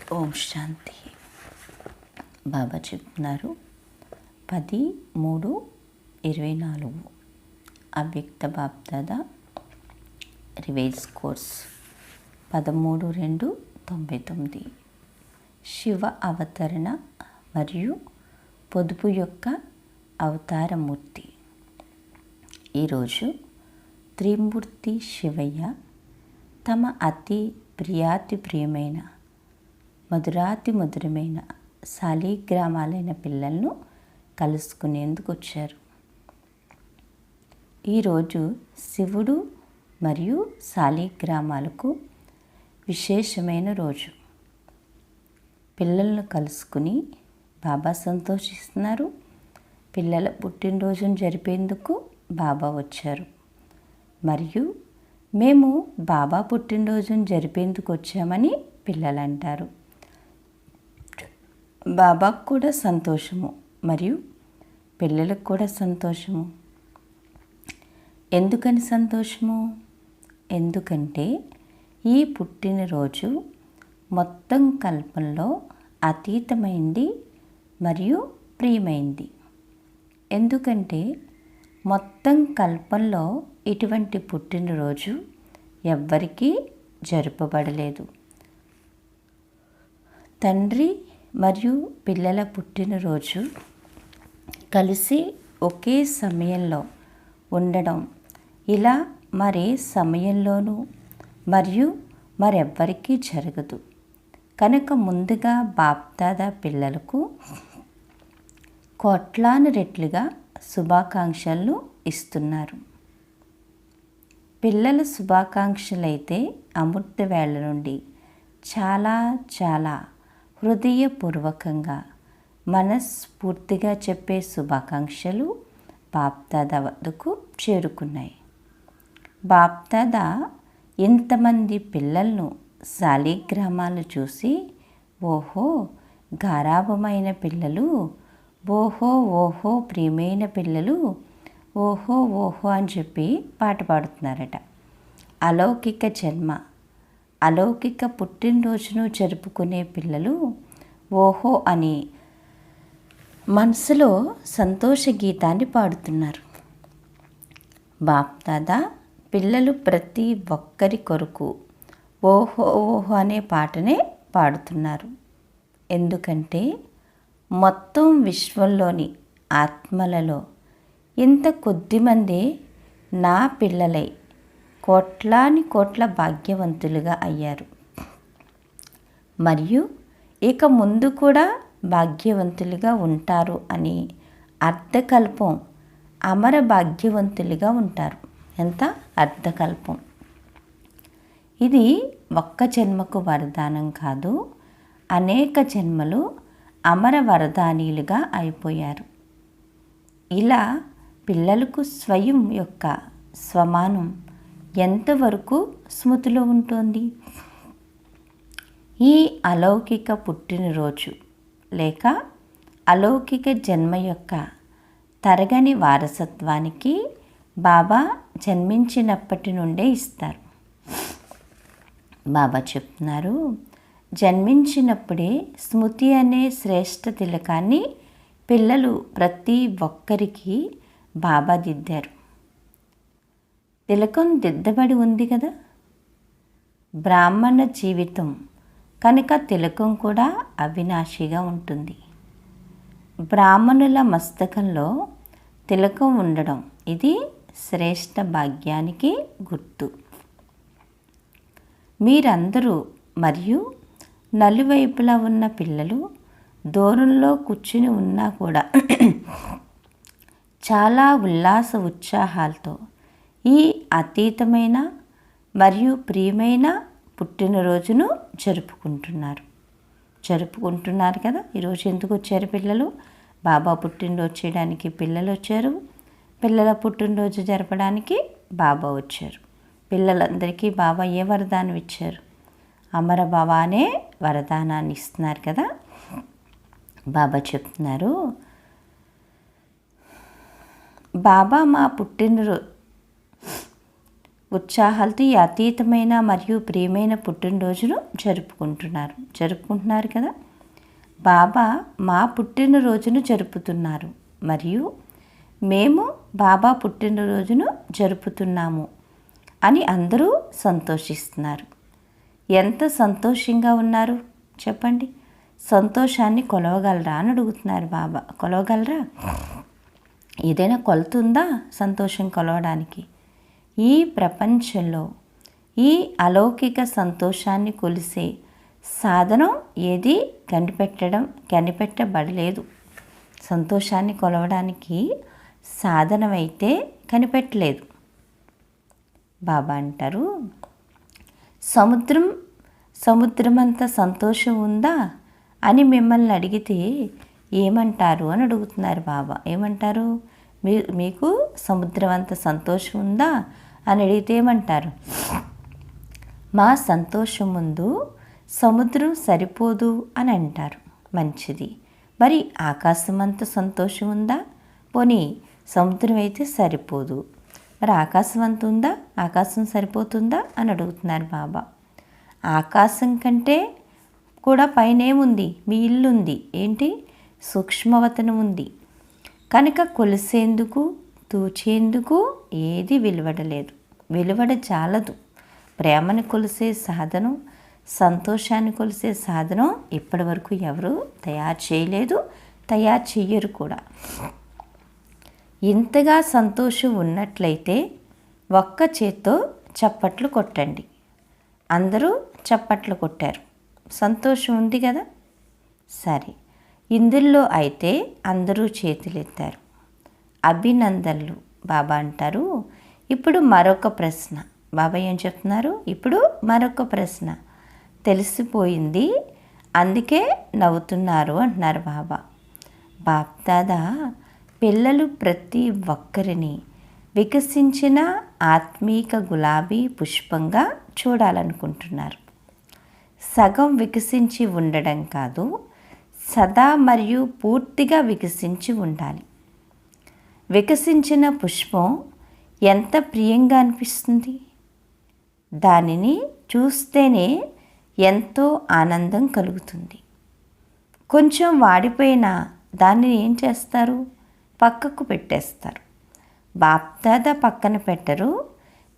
ఓం శాంతి. బాబా చెప్తున్నారు 10/3/24 అవ్యక్త BapDada revise course 13/2/99 Shiva అవతరణ మరియు పొదుపు యొక్క అవతారమూర్తి. ఈరోజు త్రిమూర్తి శివయ్య తమ అతి ప్రియాతిప్రియమైన మధురాతి మధురమైన శాలిగ్రామాలైన పిల్లలను కలుసుకునేందుకు వచ్చారు. ఈరోజు శివుడు మరియు శాలిగ్రామాలకు విశేషమైన రోజు. పిల్లలను కలుసుకుని బాబా సంతోషిస్తున్నారు. పిల్లల పుట్టినరోజును జరిపేందుకు బాబా వచ్చారు. మరియు మేము బాబా పుట్టినరోజును జరిపేందుకు వచ్చామని పిల్లలు అంటారు. బాబాకు కూడా సంతోషము మరియు పిల్లలకు కూడా సంతోషము. ఎందుకని సంతోషము? ఎందుకంటే ఈ పుట్టినరోజు మొత్తం కల్పంలో అతీతమైంది మరియు ప్రియమైంది. ఎందుకంటే మొత్తం కల్పంలో ఇటువంటి పుట్టినరోజు ఎవ్వరికీ జరుపబడలేదు. తండ్రి మరియు పిల్లల పుట్టినరోజు కలిసి ఒకే సమయంలో ఉండడం ఇలా మరే సమయంలోనూ మరియు మరెవ్వరికీ జరగదు. కనుక ముందుగా బాప్దాదా పిల్లలకు కోట్లాను రెట్లుగా శుభాకాంక్షలను ఇస్తున్నారు. పిల్లల శుభాకాంక్షలైతే అమృత వేళ నుండి చాలా చాలా హృదయపూర్వకంగా మనస్ఫూర్తిగా చెప్పే శుభాకాంక్షలు బాప్దాదా వద్దకు చేరుకున్నాయి. బాప్దాదా ఇంతమంది పిల్లలను శాలిగ్రామాలు చూసి ఓహో గారాభమైన పిల్లలు, ఓహో ఓహో ప్రియమైన పిల్లలు, ఓహో ఓహో అని చెప్పి పాట పాడుతున్నారట. అలౌకిక జన్మ, అలౌకిక పుట్టినరోజును జరుపుకునే పిల్లలు ఓహో అని మనసులో సంతోష గీతాన్ని పాడుతున్నారు. బాప్దాదా పిల్లలు ప్రతి ఒక్కరి కొరకు ఓహో ఓహో అనే పాటనే పాడుతున్నారు. ఎందుకంటే మొత్తం విశ్వంలోని ఆత్మలలో ఇంత కొద్దిమంది నా పిల్లలై కోట్లాని కోట్ల భాగ్యవంతులుగా అయ్యారు. మరియు ఇక ముందు కూడా భాగ్యవంతులుగా ఉంటారు అని అర్ధకల్పం అమర భాగ్యవంతులుగా ఉంటారు. ఎంత అర్ధకల్పం! ఇది ఒక్క జన్మకు వరదానం కాదు, అనేక జన్మలు అమర వరదానీలుగా అయిపోయారు. ఇలా పిల్లలకు స్వయం యొక్క స్వమానం ఎంతవరకు స్మృతిలో ఉంటుంది? ఈ అలౌకిక పుట్టినరోజు లేక అలౌకిక జన్మ యొక్క తరగని వారసత్వానికి బాబా జన్మించినప్పటి నుండే ఇస్తారు. బాబా చెప్తున్నారు, జన్మించినప్పుడే స్మృతి అనే శ్రేష్ఠ తిలకాన్ని పిల్లలు ప్రతి ఒక్కరికి బాబా దిద్దారు. తిలకం దిద్దబడి ఉంది కదా. బ్రాహ్మణ జీవితం కనుక తిలకం కూడా అవినాశిగా ఉంటుంది. బ్రాహ్మణుల మస్తకంలో తిలకం ఉండడం ఇది శ్రేష్ఠ భాగ్యానికి గుర్తు. మీరందరూ మరియు నలువైపులా ఉన్న పిల్లలు దూరంలో కూర్చుని ఉన్నా కూడా చాలా ఉల్లాస ఉత్సాహాలతో ఈ అతీతమైన మరియు ప్రియమైన పుట్టినరోజును జరుపుకుంటున్నారు కదా. ఈరోజు ఎందుకు వచ్చారు పిల్లలు? బాబా పుట్టినరోజు చేయడానికి పిల్లలు వచ్చారు. పిల్లల పుట్టినరోజు జరపడానికి బాబా వచ్చారు. పిల్లలందరికీ బాబా ఏ వరదానం ఇచ్చారు? అమర భవ అనే వరదానాన్ని ఇస్తున్నారు కదా. బాబా చెప్తున్నారు, బాబా మా పుట్టినరోజు ఉత్సాహాలతో ఈ అతీతమైన మరియు ప్రియమైన పుట్టినరోజును జరుపుకుంటున్నారు కదా. బాబా మా పుట్టినరోజును జరుపుతున్నారు మరియు మేము బాబా పుట్టినరోజును జరుపుతున్నాము అని అందరూ సంతోషిస్తున్నారు. ఎంత సంతోషంగా ఉన్నారు చెప్పండి. సంతోషాన్ని కొలవగలరా అని అడుగుతున్నారు బాబా. కొలవగలరా? ఏదైనా కొలత ఉందా సంతోషం కొలవడానికి? ఈ ప్రపంచంలో ఈ అలౌకిక సంతోషాన్ని కొలిసే సాధనం ఏది కనిపెట్టబడలేదు. సంతోషాన్ని కొలవడానికి సాధనమైతే కనిపెట్టలేదు. బాబా అంటారు, సముద్రమంత సంతోషం ఉందా అని మిమ్మల్ని అడిగితే ఏమంటారు అని అడుగుతున్నారు బాబా. ఏమంటారు? మీకు సముద్రం అంత సంతోషం ఉందా అని అడిగితే ఏమంటారు? మా సంతోషం ముందు సముద్రం సరిపోదు అని అంటారు. మంచిది. మరి ఆకాశం అంత సంతోషం ఉందా? పోనీ సముద్రం అయితే సరిపోదు, మరి ఆకాశం అంత ఉందా? ఆకాశం సరిపోతుందా అని అడుగుతున్నారు బాబా. ఆకాశం కంటే కూడా పైనేముంది? మీ ఇల్లు ఉంది. ఏంటి? సూక్ష్మవతనం ఉంది. కనుక కొలిసేందుకు తూచేందుకు ఏది వెలువడ చాలదు. ప్రేమను కొలిసే సాధనం, సంతోషాన్ని కొలిసే సాధనం ఇప్పటి వరకు ఎవరు తయారు చేయలేదు, తయారు చెయ్యరు కూడా. ఇంతగా సంతోషం ఉన్నట్లయితే ఒక్క చేత్తో చప్పట్లు కొట్టండి. అందరూ చప్పట్లు కొట్టారు. సంతోషం ఉంది కదా. సరే, ఇందులో అయితే అందరూ చేతులెత్తారు. అభినందనలు. బాబా అంటారు, ఇప్పుడు మరొక ప్రశ్న. బాబా ఏం చెప్తున్నారు? ఇప్పుడు మరొక ప్రశ్న. తెలిసిపోయింది, అందుకే నవ్వుతున్నారు అంటున్నారు బాబా. బాప్దాదా పిల్లలు ప్రతి ఒక్కరిని వికసించిన ఆత్మీక గులాబీ పుష్పంగా చూడాలనుకుంటున్నారు. సగం వికసించి ఉండడం కాదు, సదా మరియు పూర్తిగా వికసించి ఉండాలి. వికసించిన పుష్పం ఎంత ప్రియంగా అనిపిస్తుంది. దానిని చూస్తేనే ఎంతో ఆనందం కలుగుతుంది. కొంచెం వాడిపోయిన దానిని ఏం చేస్తారు? పక్కకు పెట్టేస్తారు. బాప్దాదా పక్కన పెట్టరు,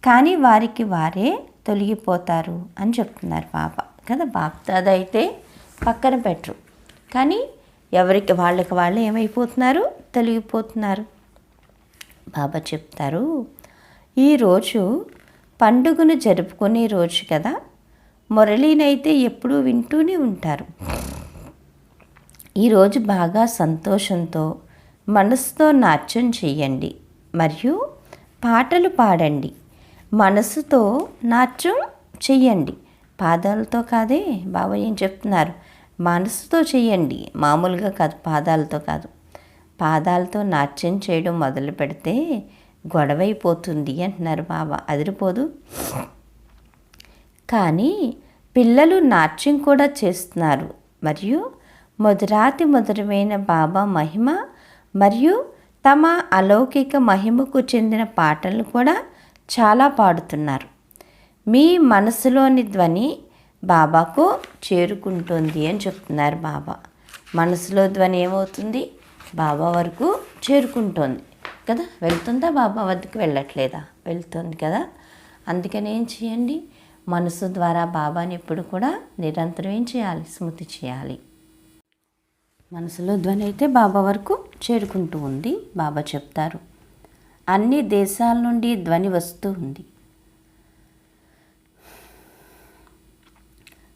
కానీ వారికి వారే తొలగిపోతారు అని చెప్తున్నారు బాబా కదా. బాప్దాదా అయితే పక్కన పెట్టరు, కానీ వాళ్ళకి వాళ్ళు ఏమైపోతున్నారు? తొలగిపోతున్నారు. బాబా చెప్తారు, ఈరోజు పండుగను జరుపుకునే రోజు కదా. మురళీనైతే ఎప్పుడూ వింటూనే ఉంటారు. ఈరోజు బాగా సంతోషంతో మనసుతో నాట్యం చేయండి మరియు పాటలు పాడండి. మనసుతో నాట్యం చెయ్యండి, పాదాలతో కాదే. బాబా ఏం చెప్తున్నారు? మనసుతో చెయ్యండి, మామూలుగా కాదు, పాదాలతో కాదు. పాదాలతో నాట్యం చేయడం మొదలు పెడితే గొడవైపోతుంది అంటున్నారు బాబా. అదిరిపోదు. కానీ పిల్లలు నాట్యం కూడా చేస్తున్నారు మరియు మధురమైన బాబా మహిమ మరియు తమ అలౌకిక మహిమకు చెందిన పాటలు కూడా చాలా పాడుతున్నారు. మీ మనసులోని ధ్వని బాబాకు చేరుకుంటుంది అని చెప్తున్నారు బాబా. మనసులో ధ్వని ఏమవుతుంది? బాబా వరకు చేరుకుంటోంది కదా. వెళ్తుందా? బాబా వద్దకు వెళ్ళట్లేదా? వెళ్తుంది కదా. అందుకని ఏం చేయండి? మనసు ద్వారా బాబాని ఎప్పుడు కూడా నిరంతరం ఏం చేయాలి? స్మృతి చేయాలి. మనసులో ధ్వని అయితే బాబా వరకు చేరుకుంటూ ఉంది. బాబా చెప్తారు, అన్ని దేశాల నుండి ధ్వని వస్తూ ఉంది.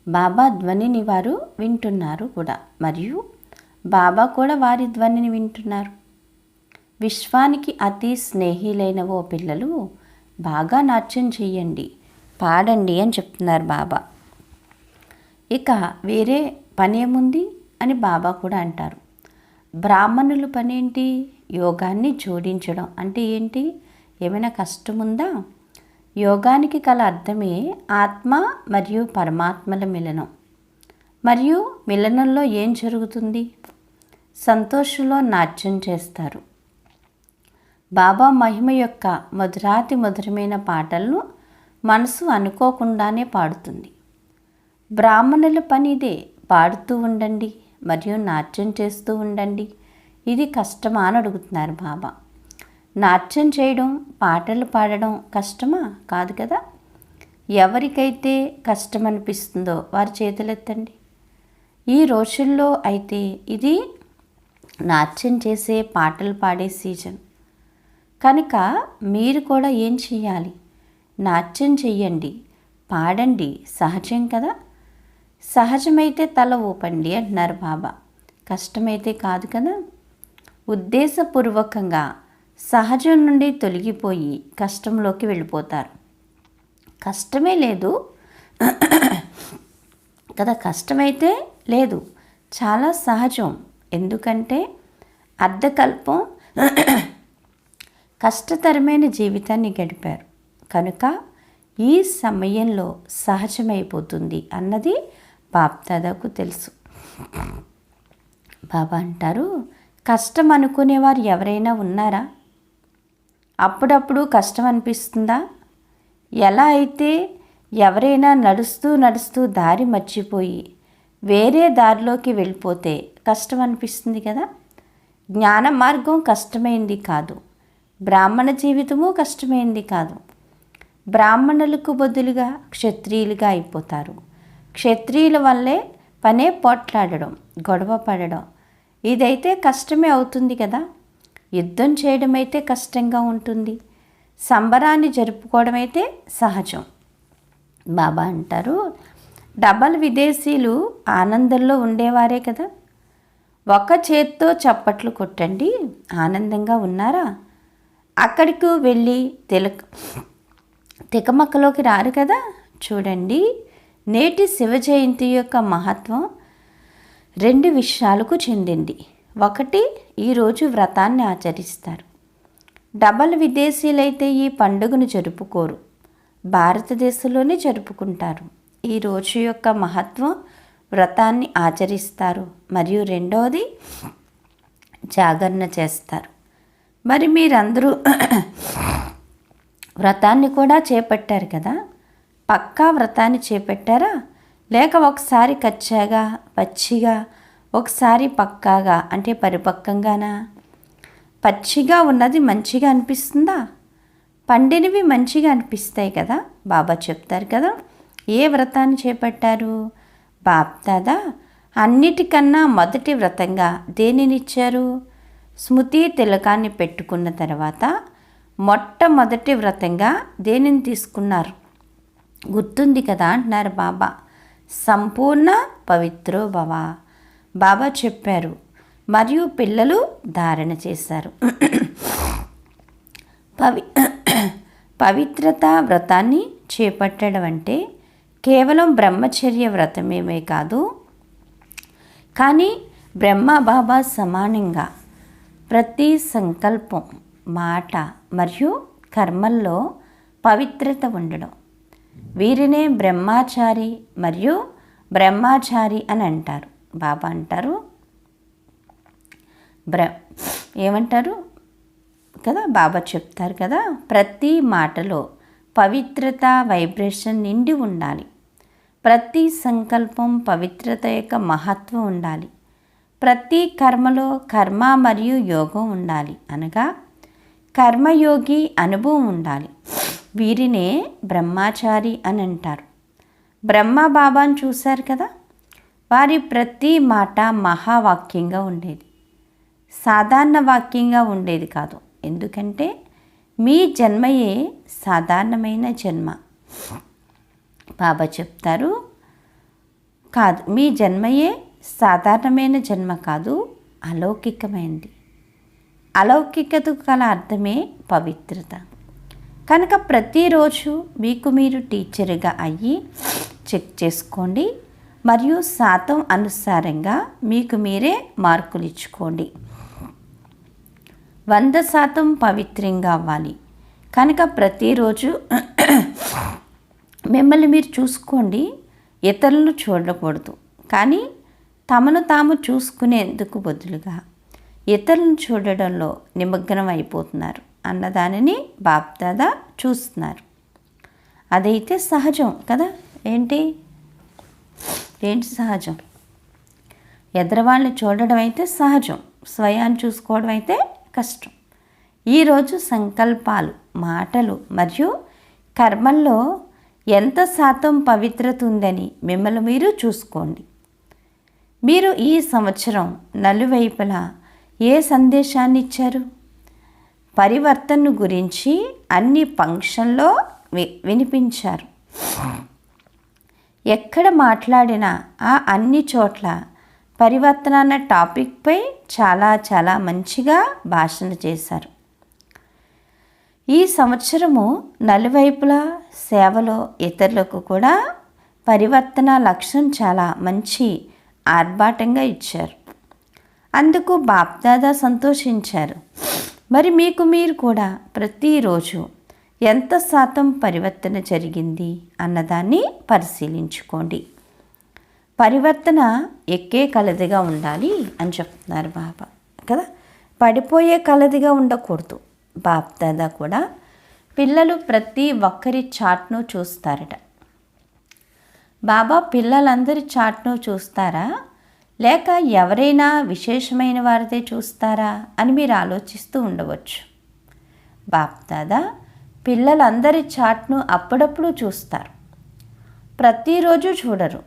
బాబా ధ్వనిని వారు వింటున్నారు కూడా, మరియు బాబా కూడా వారి ధ్వనిని వింటున్నారు. విశ్వానికి అతి స్నేహిలైన ఓ పిల్లలు, బాగా నాట్యం చెయ్యండి, పాడండి అని చెప్తున్నారు బాబా. ఇక వేరే పనేముంది అని బాబా కూడా అంటారు. బ్రాహ్మణుల పనేంటి? యోగాన్ని జోడించడం. అంటే ఏంటి? ఏమైనా కష్టం ఉందా? యోగానికి గల అర్థమే ఆత్మ మరియు పరమాత్మల మిలనం. మరియు మిలనంలో ఏం జరుగుతుంది? సంతోషంలో నాట్యం చేస్తారు. బాబా మహిమ యొక్క మధురమైన పాటలను మనసు అనుకోకుండానే పాడుతుంది. బ్రాహ్మణుల పని ఇదే, పాడుతూ ఉండండి మరియు నాట్యం చేస్తూ ఉండండి. ఇది కష్టమా అని అడుగుతున్నారు బాబా. నాట్యం చేయడం, పాటలు పాడడం కష్టమా? కాదు కదా. ఎవరికైతే కష్టం అనిపిస్తుందో వారి చేతులెత్తండి. ఈ రోజుల్లో అయితే ఇది నాట్యం చేసే, పాటలు పాడే సీజన్ కనుక మీరు కూడా ఏం చెయ్యాలి? నాట్యం చెయ్యండి, పాడండి. సహజం కదా. సహజమైతే తల ఊపండి అంటున్నారు బాబా. కష్టమైతే కాదు కదా. ఉద్దేశపూర్వకంగా సహజం నుండి తొలగిపోయి కష్టంలోకి వెళ్ళిపోతారు. కష్టమే లేదు కదా. కష్టమైతే లేదు, చాలా సహజం. ఎందుకంటే అర్ధకల్పం కష్టతరమైన జీవితాన్ని గడిపారు కనుక ఈ సమయంలో సహజమైపోతుంది అన్నది బాప్దాదాకు తెలుసు. బాబా అంటారు, కష్టం అనుకునేవారు ఎవరైనా ఉన్నారా? అప్పుడప్పుడు కష్టం అనిపిస్తుందా? ఎలా అయితే ఎవరైనా నడుస్తూ నడుస్తూ దారి మర్చిపోయి వేరే దారిలోకి వెళ్ళిపోతే కష్టం అనిపిస్తుంది కదా. జ్ఞాన మార్గం కష్టమైంది కాదు, బ్రాహ్మణ జీవితము కష్టమైంది కాదు. బ్రాహ్మణులకు బదులుగా క్షత్రియులుగా అయిపోతారు. క్షత్రియుల వల్లే పనే పోట్లాడడం, గొడవ పడడం, ఇదైతే కష్టమే అవుతుంది కదా. యుద్ధం చేయడం అయితే కష్టంగా ఉంటుంది. సంబరాన్ని జరుపుకోవడం అయితే సహజం. బాబా అంటారు, డబల్ విదేశీయులు ఆనందంలో ఉండేవారే కదా. ఒక చేత్తో చప్పట్లు కొట్టండి, ఆనందంగా ఉన్నారా? అక్కడికి వెళ్ళి తికమక్కలోకి రారు కదా. చూడండి, నేటి శివ జయంతి యొక్క మహత్వం 2 విషయాలకు చెందింది. ఒకటి, ఈరోజు వ్రతాన్ని ఆచరిస్తారు. డబల్ విదేశీయులైతే ఈ పండుగను జరుపుకోరు, భారతదేశంలోనే జరుపుకుంటారు. ఈ రోజు యొక్క మహత్వం వ్రతాన్ని ఆచరిస్తారు. మరియు రెండవది, జాగరణ చేస్తారు. మరి మీరందరూ వ్రతాన్ని కూడా చేపట్టారు కదా. పక్కా వ్రతాన్ని చేపట్టారా? లేక ఒకసారి కచ్చాగా, పచ్చిగా, ఒకసారి పక్కాగా అంటే పరిపక్వంగానా? పచ్చిగా ఉన్నది మంచిగా అనిపిస్తుందా? పండినవి మంచిగా అనిపిస్తాయి కదా. బాబా చెప్తారు కదా, ఏ వ్రతాన్ని చేపట్టారు? బాప్దాదా అన్నిటికన్నా మొదటి వ్రతంగా దేనినిచ్చారు? స్మృతి తిలకాన్ని పెట్టుకున్న తర్వాత మొట్టమొదటి వ్రతంగా దేనిని తీసుకున్నారు? గుర్తుంది కదా అంటున్నారు బాబా. సంపూర్ణ పవిత్రో భవ. బాబా చెప్పారు మరియు పిల్లలు ధారణ చేశారు. పవిత్రత వ్రతాన్ని చేపట్టడం అంటే కేవలం బ్రహ్మచర్య వ్రతమేమే కాదు, కానీ బ్రహ్మ బాబా సమానంగా ప్రతి సంకల్పం, మాట మరియు కర్మల్లో పవిత్రత ఉండడం. వీరినే బ్రహ్మచారి మరియు బ్రహ్మచారి అని అంటారు. బాబా అంటారు ఏమంటారు కదా, బాబా చెప్తారు కదా, ప్రతి మాటలో పవిత్రత వైబ్రేషన్ నిండి ఉండాలి. ప్రతి సంకల్పం పవిత్రత యొక్క మహత్వం ఉండాలి. ప్రతి కర్మలో కర్మ మరియు యోగం ఉండాలి, అనగా కర్మయోగి అనుభవం ఉండాలి. వీరినే బ్రహ్మచారి అని అంటారు. బ్రహ్మ బాబాను చూశారు కదా, వారి ప్రతి మాట మహావాక్యంగా ఉండేది, సాధారణ వాక్యంగా ఉండేది కాదు. ఎందుకంటే మీ జన్మయే సాధారణమైన జన్మ. బాబా చెప్తారు, కాదు, మీ జన్మయే సాధారణమైన జన్మ కాదు, అలౌకికమైనది. అలౌకికతకు గల అర్థమే పవిత్రత. కనుక ప్రతిరోజు మీకు మీరు టీచర్గా అయ్యి చెక్ చేసుకోండి మరియు శాతం అనుసారంగా మీకు మీరే మార్కులు ఇచ్చుకోండి. 100% పవిత్రంగా అవ్వాలి. కనుక ప్రతిరోజు మిమ్మల్ని మీరు చూసుకోండి, ఇతరులను చూడకూడదు. కానీ తమను తాము చూసుకునేందుకు బదులుగా ఇతరులను చూడడంలో నిమగ్నం అయిపోతున్నారు అన్నదానిని బాప్దాదా చూస్తున్నారు. అదైతే సహజం కదా. ఏంటి సహజం? ఎదరవాళ్ళని చూడడం అయితే సహజం, స్వయాన్ని చూసుకోవడం అయితే కష్టం. ఈరోజు సంకల్పాలు, మాటలు మరియు కర్మల్లో ఎంత శాతం పవిత్రత ఉందని మిమ్మల్ని మీరు చూసుకోండి. మీరు ఈ సంవత్సరం నలువైపులా ఏ సందేశాన్ని ఇచ్చారు? పరివర్తన గురించి అన్ని ఫంక్షన్లో వినిపించారు. ఎక్కడ మాట్లాడినా ఆ అన్ని చోట్ల పరివర్తన అన్న టాపిక్పై చాలా మంచిగా భాషణ చేశారు. ఈ సంవత్సరము నలువైపులా సేవలో ఇతరులకు కూడా పరివర్తన లక్ష్యం చాలా మంచి ఆర్భాటంగా ఇచ్చారు. అందుకు బాప్దాదా సంతోషించారు. మరి మీకు మీరు కూడా ప్రతిరోజు ఎంత శాతం పరివర్తన జరిగింది అన్నదాన్ని పరిశీలించుకోండి. పరివర్తన ఎక్కే కలదిగా ఉండాలి అని చెప్తున్నారు బాబా కదా. పడిపోయే కలదిగా ఉండకూడదు. బాప్దాదా కూడా పిల్లలు ప్రతి ఒక్కరి చాట్ను చూస్తారట. బాబా పిల్లలందరి చాట్ను చూస్తారా, లేక ఎవరైనా విశేషమైన వారిదే చూస్తారా అని మీరు ఆలోచిస్తూ ఉండవచ్చు. బాప్దాదా పిల్లలందరి చాట్ను అప్పుడప్పుడు చూస్తారు, ప్రతిరోజు చూడరు,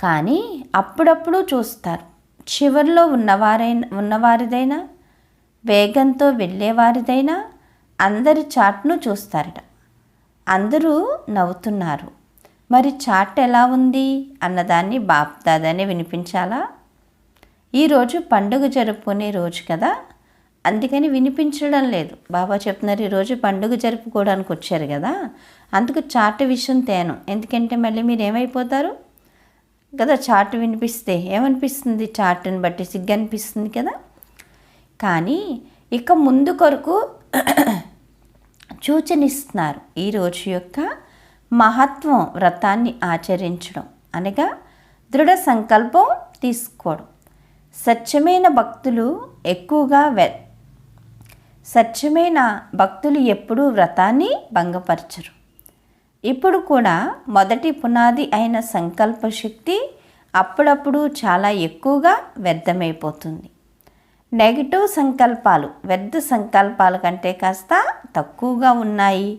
కానీ అప్పుడప్పుడు చూస్తారు. చివరిలో ఉన్నవారిదైనా వేగంతో వెళ్ళేవారిదైనా అందరి చాట్ను చూస్తారట. అందరూ నవ్వుతున్నారు. మరి చాట్ ఎలా ఉంది అన్నదాన్ని బాప్దాదానే వినిపించాలా? ఈరోజు పండుగ జరుపుకునే రోజు కదా, అందుకని వినిపించడం లేదు. బాబా చెప్తున్నారు ఈరోజు పండుగ జరుపుకోవడానికి వచ్చారు కదా, అందుకు చాట్ విషయం తేను. ఎందుకంటే మళ్ళీ మీరు ఏమైపోతారు కదా. చాట్ వినిపిస్తే ఏమనిపిస్తుంది? చాట్ని బట్టి సిగ్గు అనిపిస్తుంది కదా. కానీ ఇక ముందు కొరకు సూచనిస్తున్నారు. ఈరోజు యొక్క మహత్వం వ్రతాన్ని ఆచరించడం అనగా దృఢ సంకల్పం తీసుకోవడం. సత్యమైన భక్తులు ఎప్పుడూ వ్రతాన్ని భంగపరచరు. ఇప్పుడు కూడా మొదటి పునాది అయిన సంకల్ప శక్తి అప్పుడప్పుడు చాలా ఎక్కువగా వ్యర్థమైపోతుంది. నెగిటివ్ సంకల్పాలు వ్యర్థ సంకల్పాల కంటే కాస్త తక్కువగా ఉన్నాయి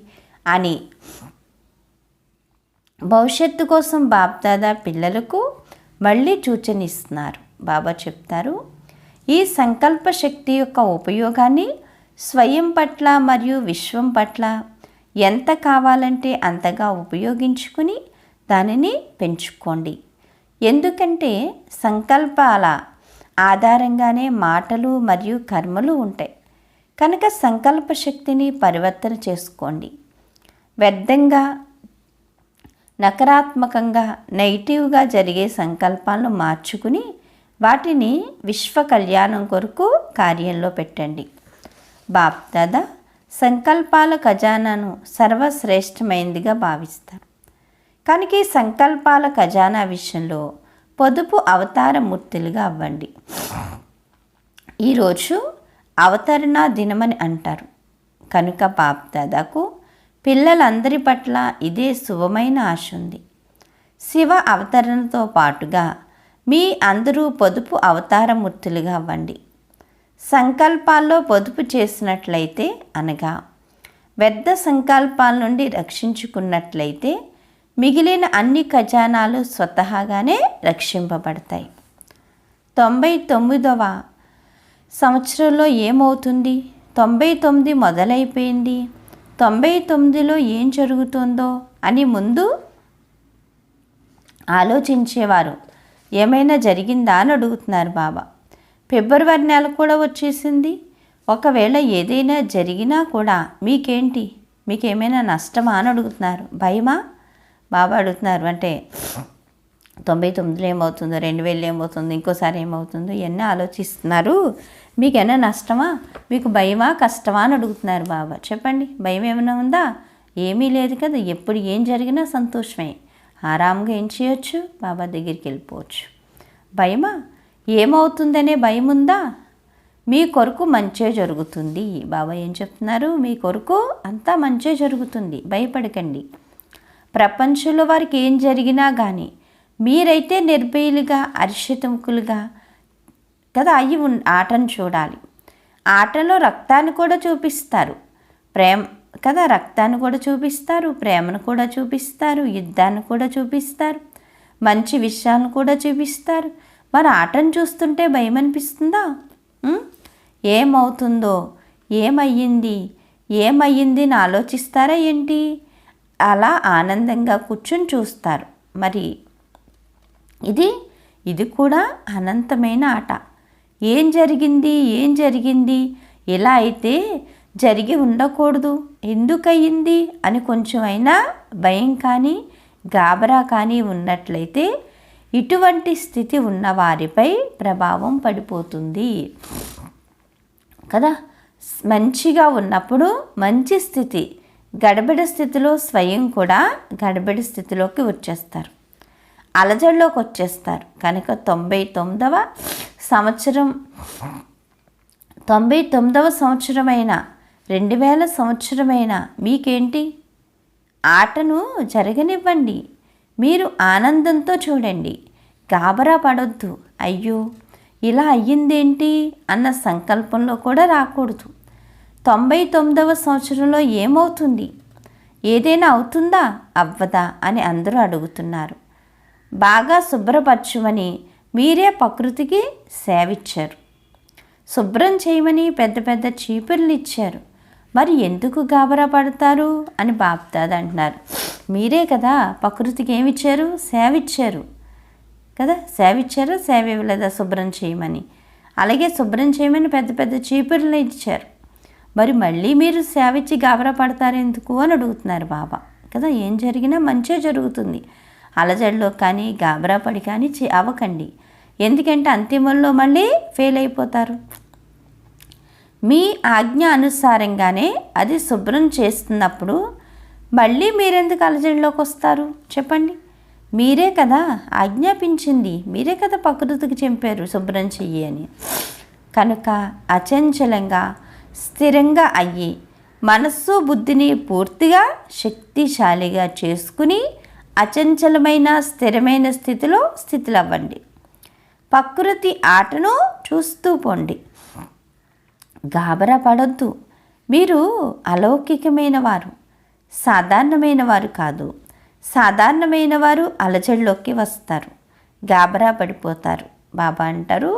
అని భవిష్యత్తు కోసం బాప్దాదా పిల్లలకు మళ్ళీ సూచనిస్తున్నారు. బాబా చెప్తారు, ఈ సంకల్ప శక్తి యొక్క ఉపయోగాన్ని స్వయం పట్ల మరియు విశ్వం పట్ల ఎంత కావాలంటే అంతగా ఉపయోగించుకుని దానిని పెంచుకోండి. ఎందుకంటే సంకల్పాల ఆధారంగానే మాటలు మరియు కర్మలు ఉంటాయి కనుక సంకల్ప శక్తిని పరివర్తన చేసుకోండి. వ్యర్థంగా, నకారాత్మకంగా, నెగిటివ్గా జరిగే సంకల్పాలను మార్చుకుని వాటిని విశ్వ కళ్యాణం కొరకు కార్యంలో పెట్టండి. బాప్దాదా సంకల్పాల ఖజానాను సర్వశ్రేష్టమైనదిగా భావిస్తారు కనుక ఈ సంకల్పాల ఖజానా విషయంలో పొదుపు అవతార మూర్తులుగా అవ్వండి. ఈరోజు అవతరణ దినమని అంటారు కనుక బాప్దాదాకు పిల్లలందరి పట్ల ఇదే శుభమైన ఆశ ఉంది. శివ అవతరణతో పాటుగా మీ అందరూ పొదుపు అవతారమూర్తులుగా అవ్వండి. సంకల్పాల్లో పొదుపు చేసినట్లయితే అనగా వ్యర్థ సంకల్పాల నుండి రక్షించుకున్నట్లయితే మిగిలిన అన్ని ఖజానాలు స్వతహాగానే రక్షింపబడతాయి. 99వ సంవత్సరంలో ఏమవుతుంది? 99 మొదలైపోయింది, 99లో ఏం జరుగుతుందో అని ముందు ఆలోచించేవారు ఏమైనా జరిగిందా అని అడుగుతున్నారు బాబా. ఫిబ్రవరి నెల కూడా వచ్చేసింది. ఒకవేళ ఏదైనా జరిగినా కూడా మీకేంటి, మీకేమైనా నష్టమా అని అడుగుతున్నారు. భయమా? బాబా అడుగుతున్నారు. అంటే 99లో ఏమవుతుందో, 2000 ఏమవుతుందో, ఇంకోసారి ఏమవుతుందో ఇవన్నీ ఆలోచిస్తున్నారు. మీకైనా నష్టమా, మీకు భయమా, కష్టమా అని అడుగుతున్నారు బాబా. చెప్పండి, భయం ఏమైనా ఉందా? ఏమీ లేదు కదా. ఎప్పుడు ఏం జరిగినా సంతోషమే. ఆరాంగా ఏం చేయొచ్చు? బాబా దగ్గరికి వెళ్ళిపోవచ్చు. భయమా? ఏమవుతుందనే భయం ఉందా? మీ కొరకు మంచే జరుగుతుంది. బాబా ఏం చెప్తున్నారు? మీ కొరకు అంతా మంచే జరుగుతుంది, భయపడకండి. ప్రపంచంలో వారికి ఏం జరిగినా కానీ మీరైతే నిర్భయులుగా హర్షితముకులుగా కదా అయ్యి ఆటను చూడాలి. ఆటలో రక్తాన్ని కూడా చూపిస్తారు, రక్తాన్ని కూడా చూపిస్తారు, ప్రేమను కూడా చూపిస్తారు, యుద్ధాన్ని కూడా చూపిస్తారు, మంచి విషయాలను కూడా చూపిస్తారు. మరి ఆటను చూస్తుంటే భయం అనిపిస్తుందా? ఏమవుతుందో, ఏమయ్యింది అని ఆలోచిస్తారా ఏంటి? అలా ఆనందంగా కూర్చుని చూస్తారు. మరి ఇది కూడా అనంతమైన ఆట. ఏం జరిగింది, ఇలా అయితే జరిగి ఉండకూడదు, ఎందుకయ్యింది అని కొంచెం అయినా భయం కానీ గాబరా కానీ ఉన్నట్లయితే ఇటువంటి స్థితి ఉన్నవారిపై ప్రభావం పడిపోతుంది కదా. మంచిగా ఉన్నప్పుడు మంచి స్థితి, గడబిడ స్థితిలో స్వయం కూడా గడబిడ స్థితిలోకి వచ్చేస్తారు, అలజడిలోకి వచ్చేస్తారు. కనుక 99వ సంవత్సరమైన 2000 సంవత్సరమైన మీకేంటి? ఆటను జరగనివ్వండి, మీరు ఆనందంతో చూడండి, గాబరా పడొద్దు. అయ్యో ఇలా అయ్యిందేంటి అన్న సంకల్పంలో కూడా రాకూడదు. 99వ సంవత్సరంలో ఏమవుతుంది, ఏదైనా అవుతుందా, అవ్వదా అని అందరూ అడుగుతున్నారు. బాగా శుభ్రపరచుమని మీరే ప్రకృతికి సేవిచ్చారు, శుభ్రం చేయమని పెద్ద పెద్ద చీపుర్లు ఇచ్చారు. మరి ఎందుకు గాబరా పడతారు అని బాప్దాదా అంటున్నారు. మీరే కదా ప్రకృతికి ఏమిచ్చారు? సేవిచ్చారు కదా. సేవిచ్చారా, సేవ ఇవ్వలేదా శుభ్రం చేయమని? అలాగే శుభ్రం చేయమని పెద్ద పెద్ద చీపుర్లు ఇచ్చారు. మరి మళ్ళీ మీరు సేవిచ్చి గాబరా పడతారు ఎందుకు అని అడుగుతున్నారు బాబా కదా. ఏం జరిగినా మంచే జరుగుతుంది, అలజడిలో కానీ గాబరా పడి కానీ అవ్వకండి. ఎందుకంటే అంతిమంలో మళ్ళీ ఫెయిల్ అయిపోతారు. మీ ఆజ్ఞ అనుసారంగానే అది శుభ్రం చేస్తున్నప్పుడు మళ్ళీ మీరెందుకు అలజడిలోకి వస్తారు చెప్పండి? మీరే కదా ఆజ్ఞాపించింది, మీరే కదా ప్రకృతికి చెప్పారు శుభ్రం చెయ్యి అని. కనుక అచంచలంగా స్థిరంగా అయ్యి మనస్సు బుద్ధిని పూర్తిగా శక్తిశాలిగా చేసుకుని అచంచలమైన స్థిరమైన స్థితిలో అవ్వండి. ప్రకృతి ఆటను చూస్తూ పోండి, గాబరా పడొద్దు. మీరు అలౌకికమైన వారు, సాధారణమైన వారు కాదు. సాధారణమైన వారు అలజడిలోకి వస్తారు, గాబరా పడిపోతారు. బాబా అంటారు,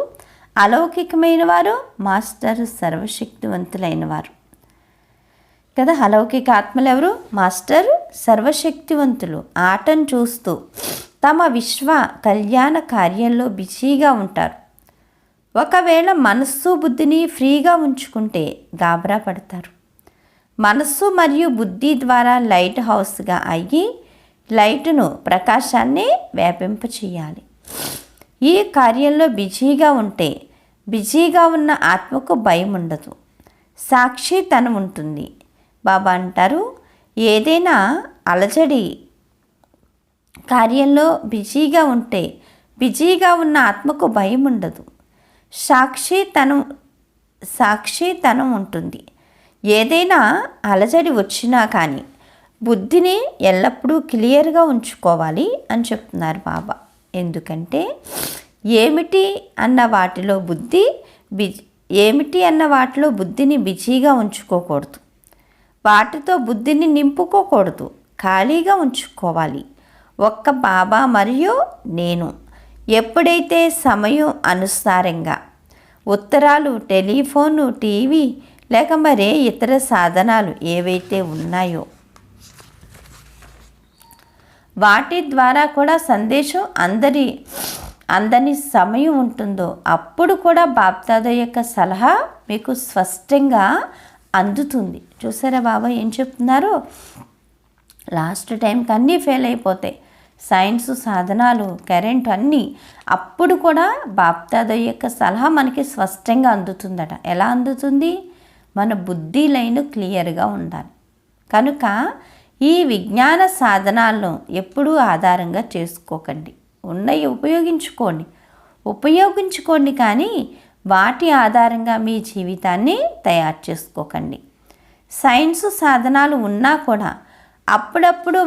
అలౌకికమైన వారు మాస్టర్ సర్వశక్తివంతులైన వారు కదా. అలౌకిక ఆత్మలు ఎవరు? మాస్టర్ సర్వశక్తివంతులు. ఆటను చూస్తూ తమ విశ్వ కళ్యాణ కార్యంలో బిజీగా ఉంటారు. ఒకవేళ మనస్సు బుద్ధిని ఫ్రీగా ఉంచుకుంటే గాబరా పడతారు. మనస్సు మరియు బుద్ధి ద్వారా లైట్ హౌస్గా అయ్యి లైటును ప్రకాశాన్ని వ్యాపింపచేయాలి. ఈ కార్యంలో బిజీగా ఉంటే బిజీగా ఉన్న ఆత్మకు భయం ఉండదు, సాక్షితనం ఉంటుంది. బాబా అంటారు, ఏదైనా అలజడి కార్యంలో బిజీగా ఉంటే బిజీగా ఉన్న ఆత్మకు భయం ఉండదు, సాక్షితనం ఉంటుంది. ఏదైనా అలజడి వచ్చినా కానీ బుద్ధిని ఎల్లప్పుడూ క్లియర్గా ఉంచుకోవాలి అని చెప్తున్నారు బాబా. ఎందుకంటే ఏమిటి అన్న వాటిలో బుద్ధిని బిజీగా ఉంచుకోకూడదు, వాటితో బుద్ధిని నింపుకోకూడదు, ఖాళీగా ఉంచుకోవాలి. ఒక్క బాబా మరియు నేను ఎప్పుడైతే సమయం అనుసారంగా ఉత్తరాలు, టెలిఫోను, టీవీ లేక మరే ఇతర సాధనాలు ఏవైతే ఉన్నాయో వాటి ద్వారా కూడా సందేశం అందని సమయం ఉంటుందో అప్పుడు కూడా బాప్దాదా యొక్క సలహా మీకు స్పష్టంగా అందుతుంది. చూసారా బాబా ఏం చెప్తున్నారో? లాస్ట్ టైంకి అన్నీ ఫెయిల్ అయిపోతాయి, సైన్స్, సాధనాలు, కరెంట్ అన్నీ. అప్పుడు కూడా బాప్దాదా యొక్క సలహా మనకి స్పష్టంగా అందుతుందట. ఎలా అందుతుంది? మన బుద్ధి లైన్ క్లియర్గా ఉండాలి. కనుక ఈ విజ్ఞాన సాధనాలను ఎప్పుడూ ఆధారంగా చేసుకోకండి, ఉన్నవి ఉపయోగించుకోండి కానీ వాటి ఆధారంగా మీ జీవితాన్ని తయారు చేసుకోకండి. సైన్స్ సాధనాలు ఉన్నా కూడా అప్పుడప్పుడు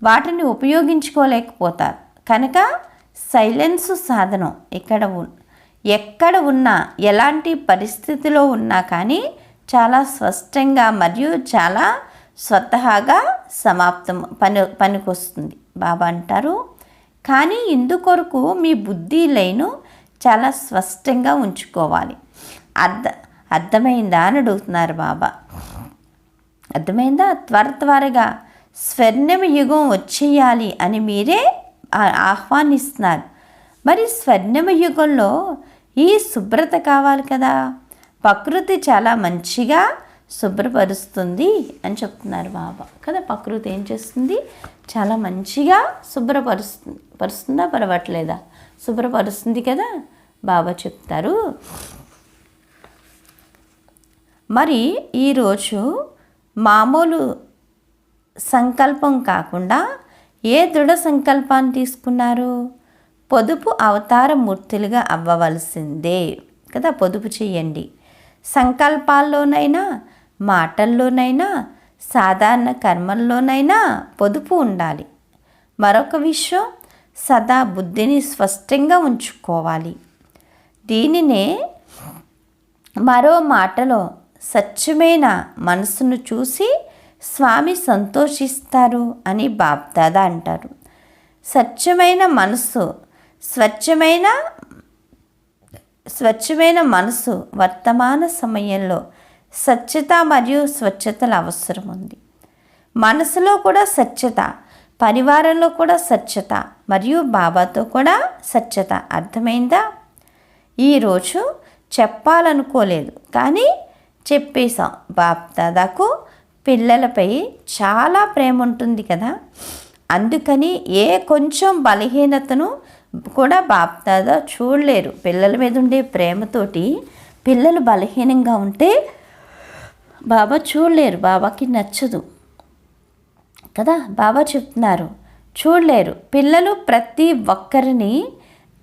వాటిని ఉపయోగించుకోలేకపోతారు. కనుక సైలెన్స్ సాధనం ఎక్కడ ఉన్నా, ఎలాంటి పరిస్థితిలో ఉన్నా కానీ చాలా స్పష్టంగా మరియు చాలా స్వతహాగా పనికొస్తుంది. బాబా అంటారు, కానీ ఇందుకొరకు మీ బుద్ధి లైను చాలా స్పష్టంగా ఉంచుకోవాలి. అర్థమైందా అని అడుగుతున్నారు బాబా. అర్థమైందా? త్వరగా స్వర్ణమ యుగం వచ్చేయాలి అని మీరే ఆహ్వానిస్తున్నారు. మరి స్వర్ణమ యుగంలో ఈ శుభ్రత కావాలి కదా. ప్రకృతి చాలా మంచిగా శుభ్రపరుస్తుంది అని చెప్తున్నారు బాబా కదా. ప్రకృతి ఏం చేస్తుంది? చాలా మంచిగా పరుస్తుందా పరవట్లేదా? శుభ్రపరుస్తుంది కదా బాబా చెప్తారు. మరి ఈరోజు మామూలు సంకల్పం కాకుండా ఏ దృఢ సంకల్పాన్ని తీసుకున్నారు? పొదుపు అవతార మూర్తులుగా అవ్వవలసిందే కదా. పొదుపు చేయండి. సంకల్పాల్లోనైనా, మాటల్లోనైనా, సాధారణ కర్మల్లోనైనా పొదుపు ఉండాలి. మరొక విషయం, సదా బుద్ధిని స్పష్టంగా ఉంచుకోవాలి. దీనినే మరో మాటలో స్వచ్ఛమైన మనసును చూసి స్వామి సంతోషిస్తారు అని బాప్దాదా అంటారు. స్వచ్ఛమైన మనసు వర్తమాన సమయంలో స్వచ్ఛత మరియు స్వచ్ఛతల అవసరం ఉంది. మనసులో కూడా స్వచ్ఛత, పరివారంలో కూడా స్వచ్ఛత మరియు బాబాతో కూడా స్వచ్ఛత. అర్థమైందా? ఈరోజు చెప్పాలనుకోలేదు కానీ చెప్పేశాం. బాప్దాదాకు పిల్లలపై చాలా ప్రేమ ఉంటుంది కదా. అందుకని ఏ కొంచెం బలహీనతను కూడా బాప్దాదా చూడలేరు. పిల్లల మీద ఉండే ప్రేమతోటి పిల్లలు బలహీనంగా ఉంటే బాబా చూడలేరు. బాబాకి నచ్చదు కదా. బాబా చెప్తున్నారు, చూడలేరు. పిల్లలు ప్రతి ఒక్కరిని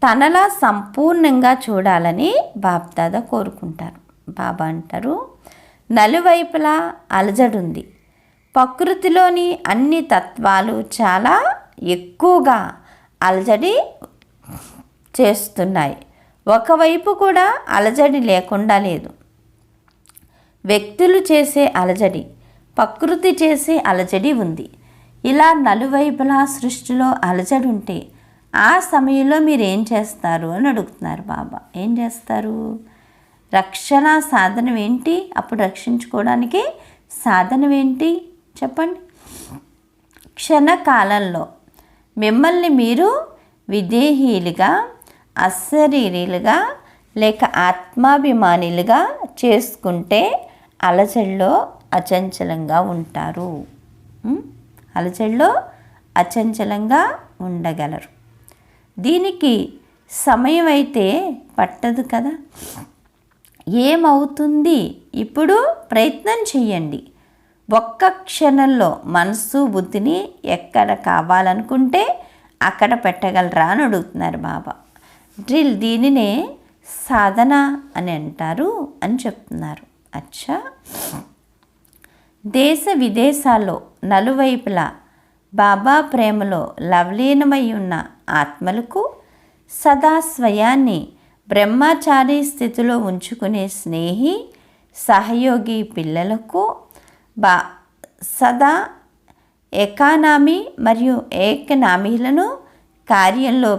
తనలా సంపూర్ణంగా చూడాలని బాప్దాదా కోరుకుంటారు. బాబా అంటారు, నలువైపులా అలజడుంది. ప్రకృతిలోని అన్ని తత్వాలు చాలా ఎక్కువగా అలజడి చేస్తున్నాయి. ఒకవైపు కూడా అలజడి లేకుండా లేదు. వ్యక్తులు చేసే అలజడి, ప్రకృతి చేసే అలజడి ఉంది. ఇలా నలువైపులా సృష్టిలో అలజడి ఉంటే ఆ సమయంలో మీరు ఏం చేస్తారు అని అడుగుతున్నారు బాబా. ఏం చేస్తారు? రక్షణ సాధనం ఏంటి? అప్పుడు రక్షించుకోవడానికి సాధనం ఏంటి చెప్పండి. క్షణకాలంలో మిమ్మల్ని మీరు విదేహీలుగా, అశరీరులుగా లేక ఆత్మాభిమానులుగా చేసుకుంటే అలజడిలో అచంచలంగా ఉంటారు. అలజడిలో అచంచలంగా ఉండగలరు. దీనికి సమయం అయితే పట్టదు కదా. ఏమవుతుంది? ఇప్పుడు ప్రయత్నం చెయ్యండి. ఒక్క క్షణంలో మనసు బుద్ధిని ఎక్కడ కావాలనుకుంటే అక్కడ పెట్టగలరా అని అడుగుతున్నారు బాబా. దీనినే సాధన అని అంటారు అని చెప్తున్నారు. అచ్చా, దేశ విదేశాల్లో నలువైపులా బాబా ప్రేమలో లవలీనమై ఉన్న ఆత్మలకు సదా స్వయాన్ని బ్రహ్మచారి స్థితిలో ఉంచుకునే స్నేహి సహయోగి పిల్లలకు సదా ఎకానమీ మరియు ఏకనామీలను కార్యంలో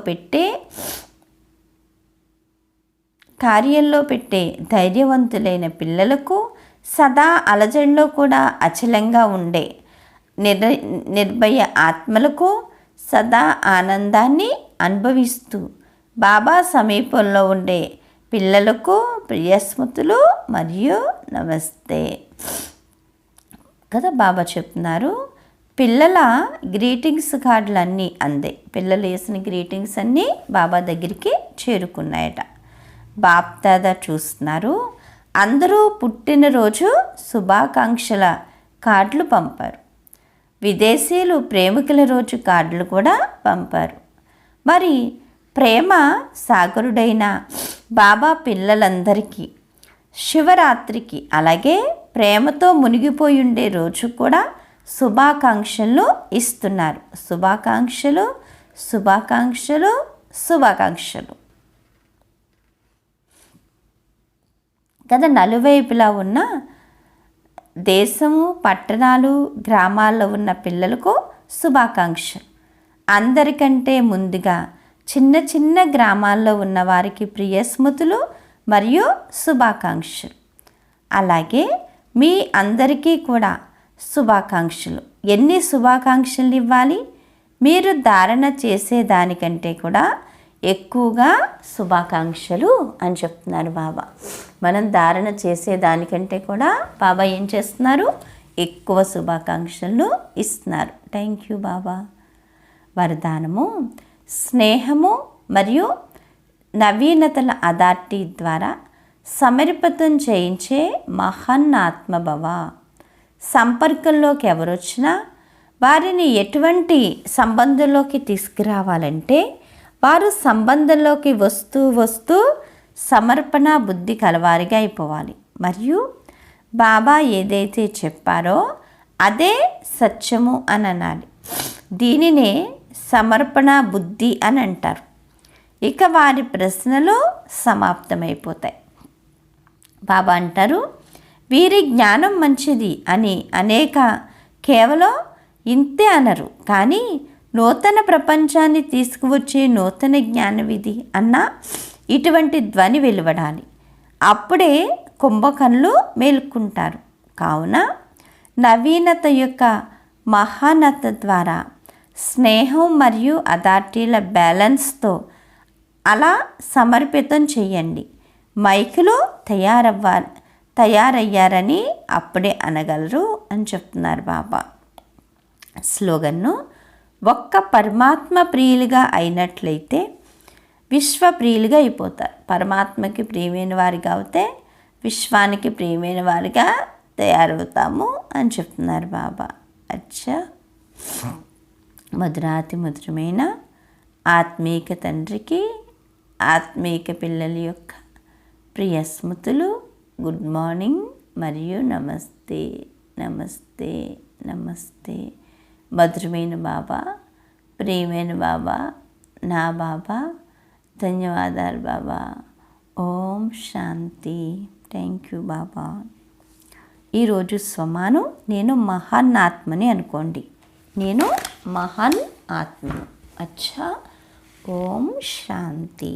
పెట్టే ధైర్యవంతులైన పిల్లలకు సదా అలజడిలో కూడా అచలంగా ఉండే నిర్భయ ఆత్మలకు సదా ఆనందాన్ని అనుభవిస్తూ బాబా సమీపంలో ఉండే పిల్లలకు ప్రియస్మృతులు మరియు నమస్తే కదా. బాబా చెప్తున్నారు, పిల్లల గ్రీటింగ్స్ కార్డులు అన్నీ అందే. పిల్లలు వేసిన గ్రీటింగ్స్ అన్నీ బాబా దగ్గరికి చేరుకున్నాయట. బాప్దాదా చూస్తున్నారు. అందరూ పుట్టినరోజు శుభాకాంక్షల కార్డులు పంపారు. విదేశీయులు ప్రేమికుల రోజు కార్డులు కూడా పంపారు. మరి ప్రేమ సాగరుడైన బాబా పిల్లలందరికీ శివరాత్రికి అలాగే ప్రేమతో మునిగిపోయి ఉండే రోజు కూడా శుభాకాంక్షలు ఇస్తున్నారు. శుభాకాంక్షలు, శుభాకాంక్షలు, శుభాకాంక్షలు కదా. నలువైపులా ఉన్న దేశము, పట్టణాలు, గ్రామాల్లో ఉన్న పిల్లలకు శుభాకాంక్షలు. అందరికంటే ముందుగా చిన్న చిన్న గ్రామాల్లో ఉన్న వారికి ప్రియ స్మృతులు మరియు శుభాకాంక్షలు. అలాగే మీ అందరికీ కూడా శుభాకాంక్షలు. ఎన్ని శుభాకాంక్షలు ఇవ్వాలి? మీరు ధారణ చేసేదానికంటే కూడా ఎక్కువగా శుభాకాంక్షలు అని చెప్తున్నారు బాబా. మనం ధారణ చేసేదానికంటే కూడా బాబా ఏం చేస్తున్నారు? ఎక్కువ శుభాకాంక్షలు ఇస్తున్నారు. థ్యాంక్ యూ బాబా. వరదానము: స్నేహము మరియు నవీనతల అథారిటీ ద్వారా సమర్పితం చేయించే మహాన్ ఆత్మభవ. సంపర్కంలోకి ఎవరొచ్చినా వారిని ఎటువంటి సంబంధంలోకి తీసుకురావాలంటే వారు సంబంధంలోకి వస్తూ సమర్పణ బుద్ధి కలవారిగా అయిపోవాలి. మరియు బాబా ఏదైతే చెప్పారో అదే సత్యము అని అనాలి. దీనినే సమర్పణ బుద్ధి అని అంటారు. ఇక వారి ప్రశ్నలు సమాప్తమైపోతాయి. బాబా అంటారు, వీరి జ్ఞానం మంచిది అని కేవలం ఇంతే అనరు, కానీ నూతన ప్రపంచాన్ని తీసుకువచ్చే నూతన జ్ఞానవిధి అన్న ఇటువంటి ధ్వని వెలువడాలి. అప్పుడే కుంభకర్ణులు మేలుకుంటారు. కావున నవీనత యొక్క మహానత ద్వారా స్నేహం మరియు అథారిటీల బ్యాలెన్స్తో అలా సమర్పితం చేయండి. మైకులు తయారయ్యారని అప్పుడే అనగలరు అని చెప్తున్నారు బాబా. స్లోగన్ను: ఒక్క పరమాత్మ ప్రియులుగా అయినట్లయితే విశ్వ ప్రియులుగా అయిపోతారు. పరమాత్మకి ప్రియమైన వారిగా అవుతే విశ్వానికి ప్రియమైన వారిగా తయారవుతాము అని చెప్తున్నారు బాబా. అచ్చా. మధురాతి మధురమైన ఆత్మీక తండ్రికి ఆత్మీక పిల్లల యొక్క ప్రియ స్మృతులు. గుడ్ మార్నింగ్ మరియు నమస్తే, నమస్తే, నమస్తే. మధురమైన బాబా, ప్రియమైన బాబా, నా బాబా, ధన్యవాదాలు బాబా. ఓం శాంతి. థ్యాంక్ యూ బాబా. ఈరోజు స్వమానం నేను మహాన్ ఆత్మని అనుకోండి. నేను మహాన్ ఆత్మ. అచ్చా. ఓం శాంతి.